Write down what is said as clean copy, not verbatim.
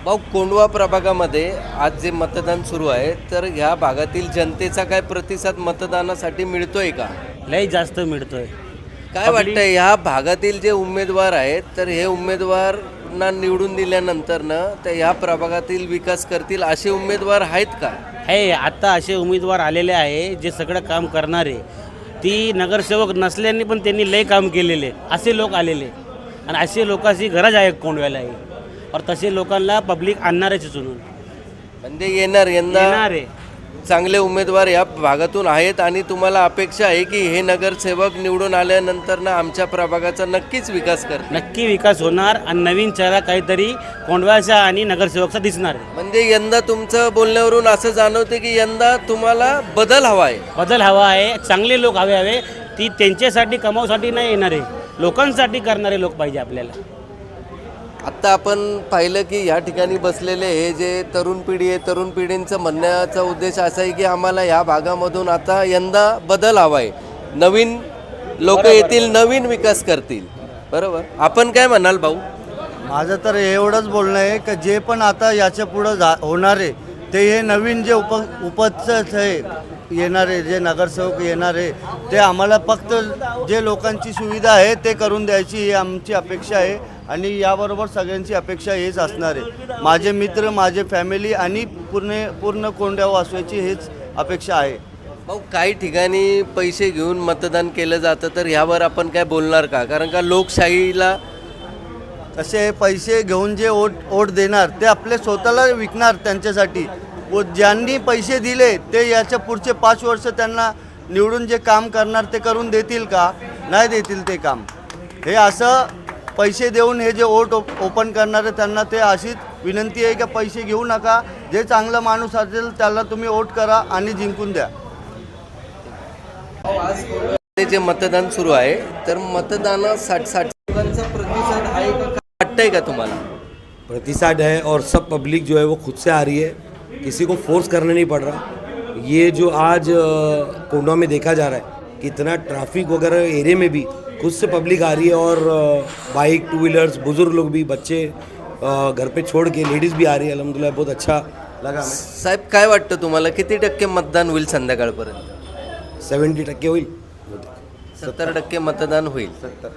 भाऊ, कोंढवा प्रभागामध्ये आज जे मतदान सुरू आहे, तर ह्या भागातील जनतेचा काय प्रतिसाद मतदानासाठी मिळतोय का? लय जास्त मिळतोय. काय वाटतंय ह्या भागातील जे उमेदवार आहेत, तर हे उमेदवारांना निवडून दिल्यानंतर ना तर ह्या प्रभागातील विकास करतील असे उमेदवार आहेत का? हे आता असे उमेदवार आलेले आहे जे सगळं काम करणारे, ती नगरसेवक नसल्याने पण त्यांनी लय काम केलेले असे लोक आलेले, आणि असे लोकांची गरज आहे कोंडव्यालाही. और तसे लोकांना पब्लिक आणणारच चुनून म्हणजे यंदा येणार आहे. चांगले उमेदवार या भागातून आहेत आणि तुम्हाला अपेक्षा आहे की हे नगरसेवक निवडून आल्यानंतर ना आमच्या प्रभागाचा नक्कीच विकास करतील. नक्की विकास होणार आणि नवीन चेहरा काहीतरी कोंडव्याचा आणि नगरसेवकचा दिसणार आहे. म्हणजे यंदा तुमचं बोलण्यावरून असं जाणवते की यंदा तुम्हाला बदल हवा आहे. बदल हवा आहे, चांगले लोक हवे. ती त्यांच्यासाठी कमावसाठी नाही येणारे, लोकांसाठी करणारे लोक पाहिजे आपल्याला. आत्ता आपण पाहिलं की या ठिकाणी बसलेले हे जे तरुण पिढी आहे, तरुण पिढींचं म्हणण्याचा उद्देश असा आहे की आम्हाला या भागामधून आता यंदा बदल हवा आहे, नवीन लोक येतील, नवीन विकास करतील. बरोबर, आपण काय म्हणाल भाऊ? माझं तर एवढंच बोलणं आहे की जे पण आता याच्या पुढं होणार आहे ते हे नवीन जे उपस्थित आहे येणारे जे नगरसेवक येणारे ते आम्हाला फक्त जे लोकांची सुविधा आहे ते करून द्यायची ही आमची अपेक्षा आहे. आणि याबरोबर सगळ्यांची अपेक्षा हेच असणार आहे. माझे मित्र, माझे फॅमिली आणि पूर्ण कोंड्या वाचवायची हेच अपेक्षा आहे. भाऊ, काही ठिकाणी पैसे घेऊन मतदान केलं जातं, तर ह्यावर आपण काय बोलणार का? कारण का लोकशाहीला तसे पैसे घेऊन जे ओट देणार ते आपले स्वतःला विकणार त्यांच्यासाठी. व ज्यांनी पैसे दिले ते याच्या पुढचे 5 वर्ष त्यांना निवडून जे काम करणार ते करून देतील का? नाही देतील ते काम. हे असं पैसे देऊन हे जे ओपन करणारे त्यांना ते अशीच विनंती आहे की पैसे घेऊ नका, जे चांगला माणूस असेल त्याला तुम्ही वोट करा आणि जिंकून द्या. जे मतदान सुरू आहे, तर मतदानासाठी लोकांचा प्रतिसाद आहे का? वाटतंय का तुम्हाला? प्रतिसाद है और सब पब्लिक जो है वो खुद से आ रही है, किसी को फोर्स करना नहीं पड़ रहा. ये जो आज कोंडवा में देखा जा रहा है कि इतना ट्रैफिक वगैरह एरिया में भी खुद से पब्लिक आ रही है, और बाइक, 2 व्हीलर्स, बुजुर्ग लोग भी, बच्चे घर पे छोड़ के लेडीज़ भी आ रही है. अल्हम्दुलिल्लाह बहुत अच्छा लगा हमें. साहेब, काय वाटतं तुम्हाला, किती टक्के मतदान होईल संध्याकाळपर्यंत? 70% होईल. 70% मतदान होईल. 70.